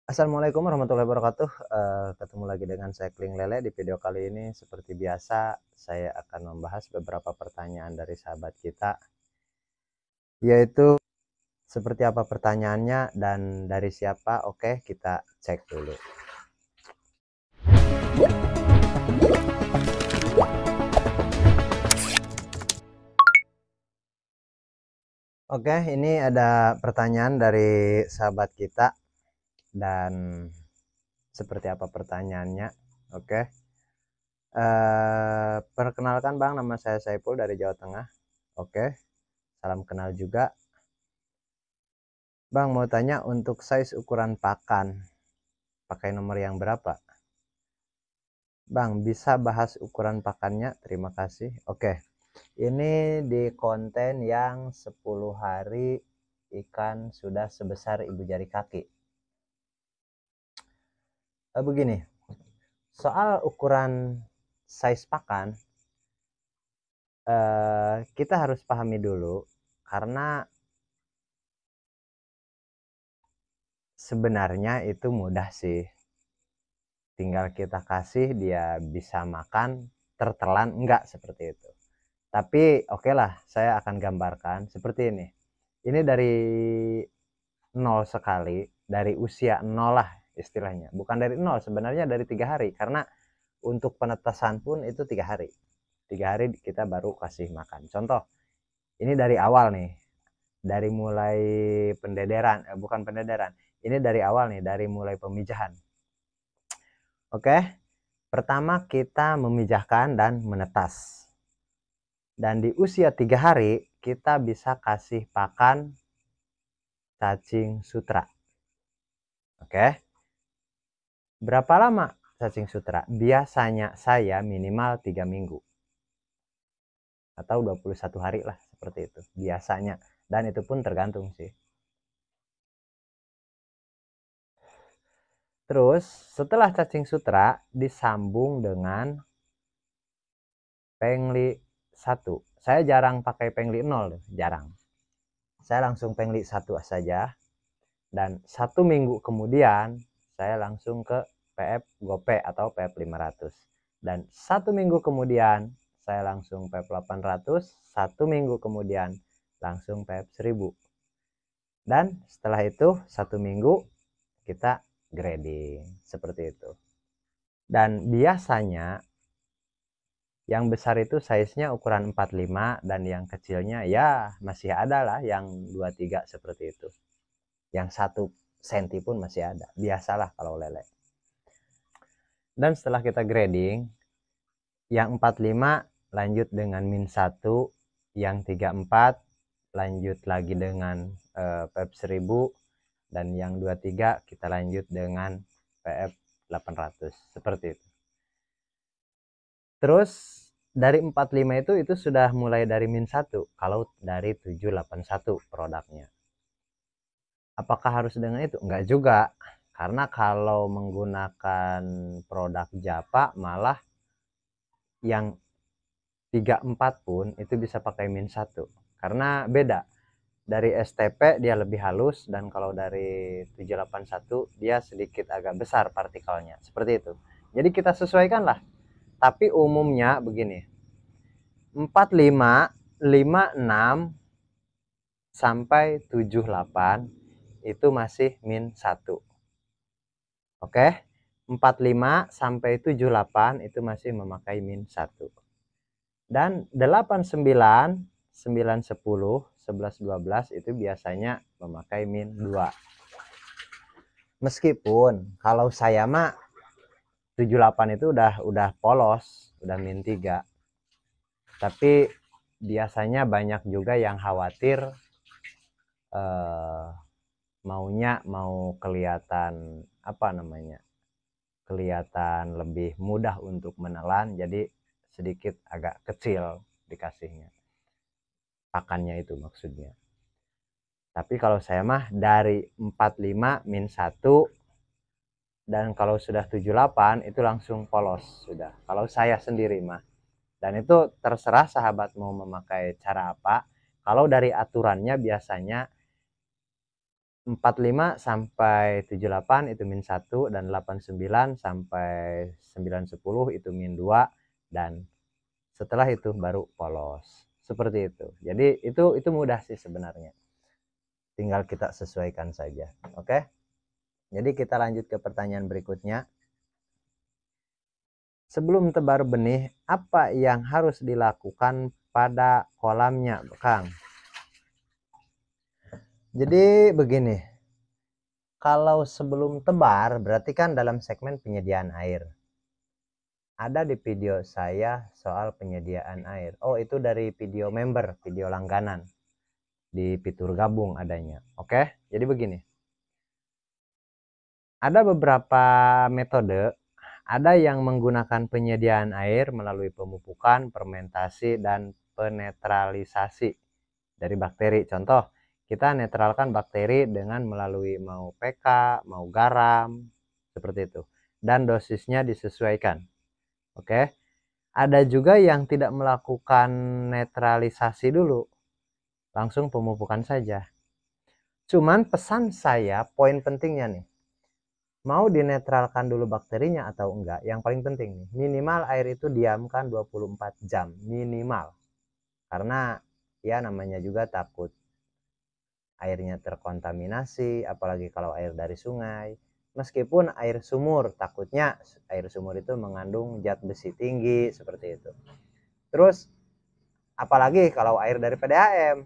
Assalamualaikum warahmatullahi wabarakatuh. Ketemu lagi dengan saya Kling Lele. Di video kali ini seperti biasa saya akan membahas beberapa pertanyaan dari sahabat kita, yaitu seperti apa pertanyaannya dan dari siapa. Oke, kita cek dulu. Oke, ini ada pertanyaan dari sahabat kita dan seperti apa pertanyaannya. Oke. Perkenalkan Bang, nama saya Saiful dari Jawa Tengah. Oke, salam kenal juga. Bang, mau tanya untuk size ukuran pakan, pakai nomor yang berapa? Bang, bisa bahas ukuran pakannya? Terima kasih. Oke, ini di konten yang 10 hari ikan sudah sebesar ibu jari kaki. Begini, soal ukuran size pakan, kita harus pahami dulu, karena sebenarnya itu mudah sih. Tinggal kita kasih, dia bisa makan, tertelan enggak, seperti itu. Tapi oke lah, saya akan gambarkan seperti ini. Ini dari nol sekali, dari usia nol lah istilahnya. Bukan dari nol, sebenarnya dari 3 hari. Karena untuk penetasan pun itu 3 hari. 3 hari kita baru kasih makan. Contoh, ini dari awal nih. Dari mulai pendederan, bukan pendederan. Ini dari awal nih, dari mulai pemijahan. Oke, pertama kita memijahkan dan menetas. Dan di usia 3 hari kita bisa kasih pakan cacing sutra. Oke, berapa lama cacing sutra? Biasanya saya minimal 3 minggu atau 21 hari lah, seperti itu biasanya, dan itu pun tergantung sih. Terus setelah cacing sutra disambung dengan pengli 1. Saya jarang pakai pengli 0, jarang. Saya langsung pengli 1 saja. Dan 1 minggu kemudian saya langsung ke PF Gope atau PF 500. Dan 1 minggu kemudian saya langsung PF 800. 1 minggu kemudian langsung PF 1000. Dan setelah itu 1 minggu kita grading seperti itu. Dan biasanya yang besar itu size-nya ukuran 45, dan yang kecilnya ya masih ada lah yang 23 seperti itu. Yang 1 senti pun masih ada, biasalah kalau lele. Dan setelah kita grading, yang 45 lanjut dengan -1, yang 34 lanjut lagi dengan PF 1000, dan yang 23 kita lanjut dengan PF 800, seperti itu. Terus dari 45 itu sudah mulai dari -1 kalau dari 781 produknya. Apakah harus dengan itu? Enggak juga. Karena kalau menggunakan produk Japa malah yang 34 pun itu bisa pakai -1. Karena beda. Dari STP dia lebih halus, dan kalau dari 781 dia sedikit agak besar partikelnya. Seperti itu. Jadi kita sesuaikan lah. Tapi umumnya begini. 45, 56 sampai 78 itu masih -1. Oke, 45 sampai 78 itu masih memakai -1. Dan 89, 9, 10, 11, 12 itu biasanya memakai -2. Meskipun kalau saya mah 78 itu udah polos, udah -3. Tapi biasanya banyak juga yang khawatir maunya mau kelihatan apa namanya? Kelihatan lebih mudah untuk menelan, jadi sedikit agak kecil dikasihnya pakannya, itu maksudnya. Tapi kalau saya mah dari 45 -1, dan kalau sudah 78 itu langsung polos sudah, kalau saya sendiri mah. Dan itu terserah sahabat mau memakai cara apa. Kalau dari aturannya biasanya 45 sampai 78 itu min 1, dan 89 sampai 910 itu min 2, dan setelah itu baru polos. Seperti itu. Jadi itu mudah sih sebenarnya. Tinggal kita sesuaikan saja. Oke? Jadi kita lanjut ke pertanyaan berikutnya. Sebelum tebar benih, apa yang harus dilakukan pada kolamnya, Kang? Jadi begini, kalau sebelum tebar berarti kan dalam segmen penyediaan air. Ada di video saya soal penyediaan air. Oh, itu dari video member, video langganan. Di fitur gabung adanya. Oke, jadi begini. Ada beberapa metode. Ada yang menggunakan penyediaan air melalui pemupukan, fermentasi, dan penetralisasi dari bakteri. Contoh, kita netralkan bakteri dengan melalui mau pK, mau garam, seperti itu. Dan dosisnya disesuaikan. Oke. Ada juga yang tidak melakukan netralisasi dulu. Langsung pemupukan saja. Cuman pesan saya, poin pentingnya nih. Mau dinetralkan dulu bakterinya atau enggak, yang paling penting nih, minimal air itu diamkan 24 jam, minimal. Karena ya namanya juga takut airnya terkontaminasi, apalagi kalau air dari sungai. Meskipun air sumur, takutnya air sumur itu mengandung zat besi tinggi, seperti itu. Terus, apalagi kalau air dari PDAM.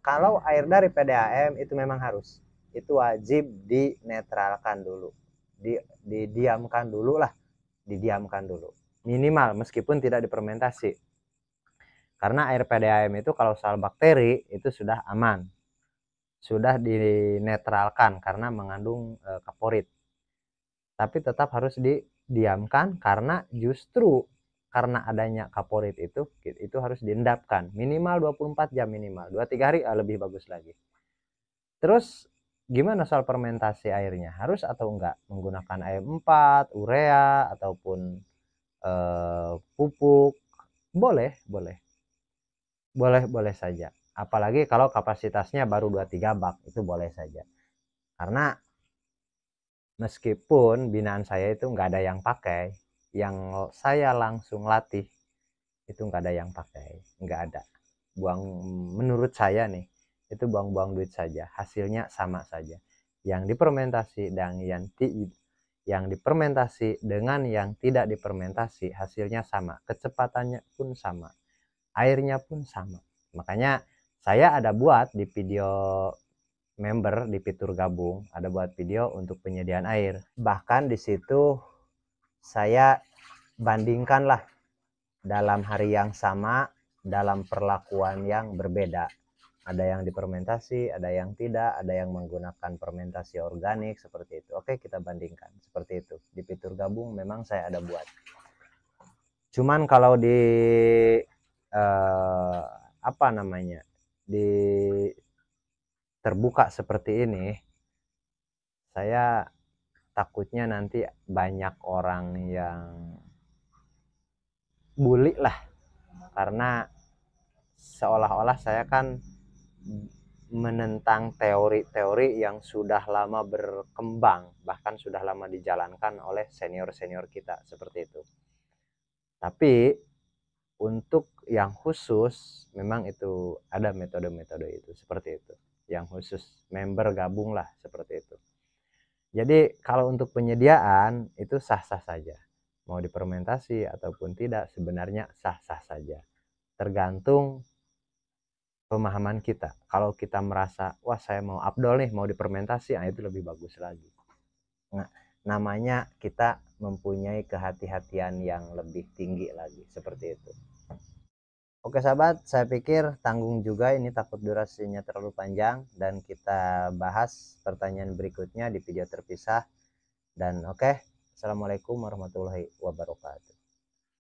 Kalau air dari PDAM itu memang harus. Itu wajib dinetralkan dulu. Didiamkan dulu lah. Didiamkan dulu. Minimal, meskipun tidak difermentasi. Karena air PDAM itu kalau soal bakteri, itu sudah aman. Sudah dinetralkan karena mengandung kaporit. Tapi tetap harus didiamkan karena justru karena adanya kaporit itu harus diendapkan minimal 24 jam minimal. 2-3 hari lebih bagus lagi. Terus gimana soal fermentasi airnya? Harus atau enggak menggunakan AM4, urea ataupun pupuk? Boleh saja. Apalagi kalau kapasitasnya baru 2-3 bak, itu boleh saja. Karena meskipun binaan saya itu nggak ada yang pakai, yang saya langsung latih itu nggak ada yang pakai, nggak ada. Menurut saya nih, itu buang-buang duit saja, hasilnya sama saja. Yang difermentasi dan yang difermentasi dengan yang tidak difermentasi hasilnya sama, kecepatannya pun sama, airnya pun sama. Makanya saya ada buat di video member di fitur gabung, ada buat video untuk penyediaan air. Bahkan di situ saya bandingkanlah dalam hari yang sama, dalam perlakuan yang berbeda. Ada yang difermentasi, ada yang tidak, ada yang menggunakan fermentasi organik, seperti itu. Oke, kita bandingkan seperti itu. Di fitur gabung memang saya ada buat. Cuman kalau di apa namanya? Di terbuka seperti ini, saya takutnya nanti banyak orang yang bully lah, karena seolah-olah saya kan menentang teori-teori yang sudah lama berkembang, bahkan sudah lama dijalankan oleh senior-senior kita, seperti itu. Tapi untuk yang khusus memang itu ada metode-metode itu, seperti itu. Yang khusus member gabung lah, seperti itu. Jadi kalau untuk penyediaan itu sah-sah saja. Mau difermentasi ataupun tidak sebenarnya sah-sah saja. Tergantung pemahaman kita. Kalau kita merasa, wah saya mau afdol nih, mau difermentasi, nah itu lebih bagus lagi. Nah, namanya kita mempunyai kehati-hatian yang lebih tinggi lagi, seperti itu. Oke sahabat, saya pikir tanggung juga ini, takut durasinya terlalu panjang, dan kita bahas pertanyaan berikutnya di video terpisah. Dan oke, assalamualaikum warahmatullahi wabarakatuh.